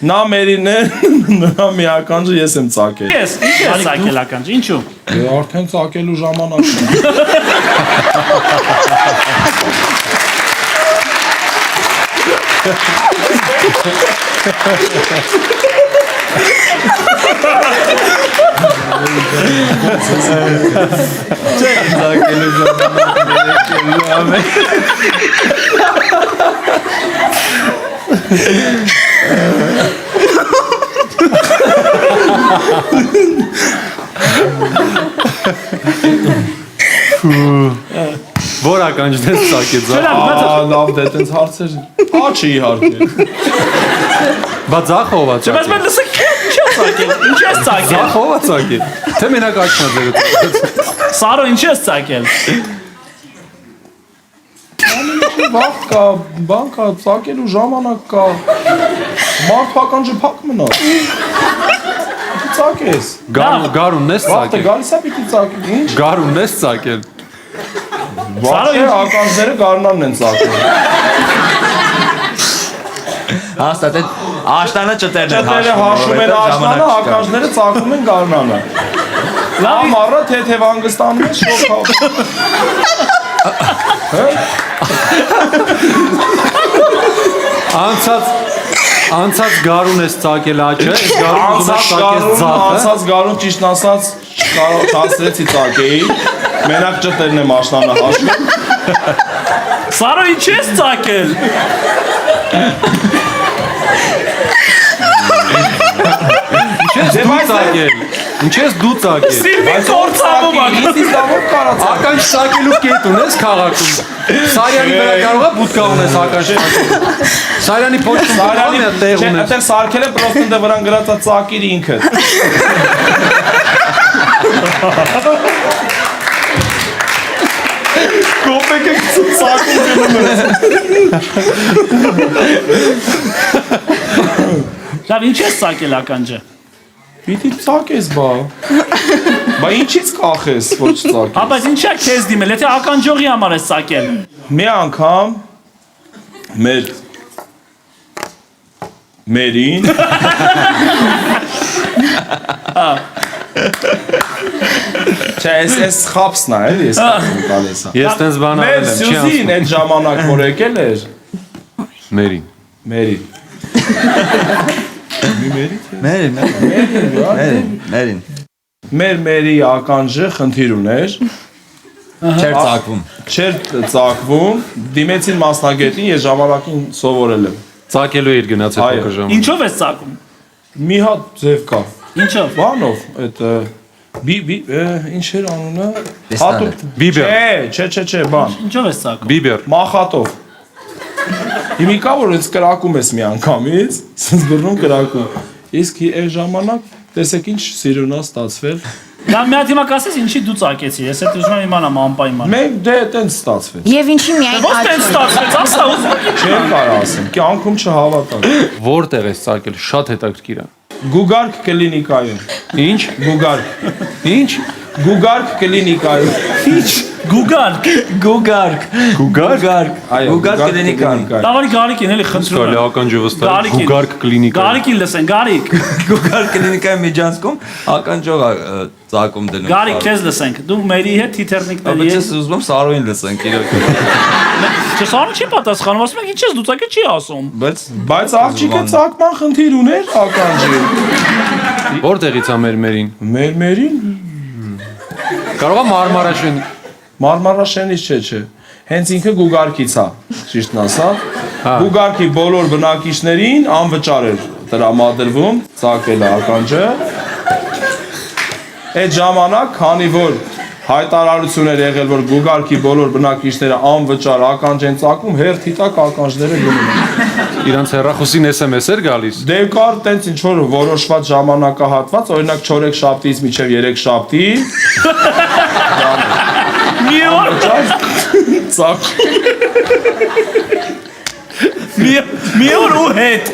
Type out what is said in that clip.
Նա մերին է, նրա մի ականջը ես եմ ծակել։ Ես, ինչ ես ծակել ականջը, ինչու։ Արդեն ծակելու ժամանակն է։ Ծակելու ժամանակն Որ ականջն ես ծակեց, Լավ դե տենց հարցեր, աչի իհարկե։ բա ձախով է Բայց ծակել, մենք լսեք, ինչ ես ծակել, ինչ ես ծակել։ ձախով է ծակել, թե մենակ աչքնաձերը ծակեց, Սարո, ինչ ես ծակել։ Վաղ կա, բան կա, ծակելու ժամանակ կա։ Մարդ ականջը փակ մնա։ Ծակես։ գարունն ես Վաղ ծակել, գալիս է պիտի ծակել, ինչ։ գարունն ես ծակել, Վաղ է ականջները գարնանն են ծակել։ Հաստատ այդ աշտանը ճտերն են Ճտերը հաշում են աշնանը, ականջները ծակում են գարնանը։ Ամառը թեթև հանգստանում են շոքավ։ անցած գարուն ես ծակել աչը, գարուն ուզում ես ծակես ձախը, Անցած գարուն ճիշտ ասած չհասցրեցի ծակեի, մենակ ճտերն եմ աշնանը հաշում։ Սարո, ինչ ես ծակել։ Ինչ ես դու ծակել, Սիրվի կործանում ականջ։ Իսկ լավով կարած ականջ ծակելու կետ ունես քաղաքում, Սարյանի վրա կարող է բուտկա ունես ականջ ծակել, Սարյանի փոչում բան է տեղ ունես, Այդտեղ սարքել է պրոստը դե վրան գրած է ծակիր ինքդ։ Կոպեկ եք ծակում գնում Լավ, ինչ ես ծակել ականջը։ Պիտի ծակես բա։ Բա ինչից կախես, որ չծակես։ Հա, բայց ինչ է քեզ դիմել, եթե ականջողի համար ես ծակել։ Մի անգամ մերին Չէ, ես խապսն է, էլի, ես տալիս եմ։ ես տենց բան Մեր արել եմ, չի Սյուզին այդ ժամանակ որ եկել էր, մերին, մերին։ Մերին Մերի ականջը խնդիր ուներ, Չեր ծակվում չէր ծակվում, դիմեցին մասնագետին, ես ժամանակին սովորել եմ։ ծակելու էր գնաց այդ Այո։ փոքր ժամանակ, Ինչով ես ծակում։ Մի հատ ձև կա։ Ինչով։ Բանով, այդ ինչ էր անունը։ Պիստանը։ Բիբեր, Չէ, բան։ Ինչով ես ծակում։ բիբեր, Մախատով։ Հիմիկա որ ինձ կրակում ես մի անգամից, սենց բռնում կրակում։ Իսկ այդ ժամանակ տեսեք ինչ սիրունա ստացվել։ Դա մի հատ հիմա կասես ինչի դու ծակեցի։ Ես այդ ուզում եմ իմանամ անպայման։ Մենք դե տենց ստացվեց։ Եվ ինչի միայն Ո՞ց տենց ստացվեց, ասա ուզում եք։ Չեմ կարող ասեմ, կյանքում չհավատալ։ որտեղ ես ծակել, շատ հետաքրքիր է, Գուգարք կլինիկայում։ ինչ, Գուգարք։ ինչ, Գուգարք կլինիկայում։ Ինչ։ Գուգարք։ Գուգարք Այո, Գուգարք կլինիկան Դավարի գարիկին էլի խնդրում կարելի եմ։ ականջը վստահել, Գարիկին։ գուգարք կլինիկա, Գարիկին լսեն, Գարիկ։ Գուգարք կլինիկայի միջանցքում ականջող ծակում դնում Գարիկ, քեզ լսենք։ Դու մերի հետ թիթեռնիկների Բայց հետ։ ես ուզում եմ Սարոին լսենք իրոք Չսարը չի պատասխանում, ասում եք ինչ ես դու ծակել չի ասում։ Բայց աղջիկը ծակման խնդիր ուներ ականջի։ որտեղից է մերին, Մերին կարող է Մարմարաշեն, Մարմարաշենից չէ։ Հենց ինքը Գուգարքից է, ճիշտն ասած։ Գուգարքի բոլոր բնակիչներին անվճար էր տրամադրվում ծակել ականջը։ Այդ ժամանակ, քանի որ հայտարարություն էր եղել, որ Գուգարքի բոլոր բնակիչները անվճար ականջ են ծակում, հերթի տակ ականջները գնում են։ իրանց հեռախոսին SMS էր գալիս, Դե կար տենց ինչ որ որոշված ժամանակահատված, օրինակ 4 շաբթից մինչև 3 շաբթի Մի օր ծակ մի օր ու հետ։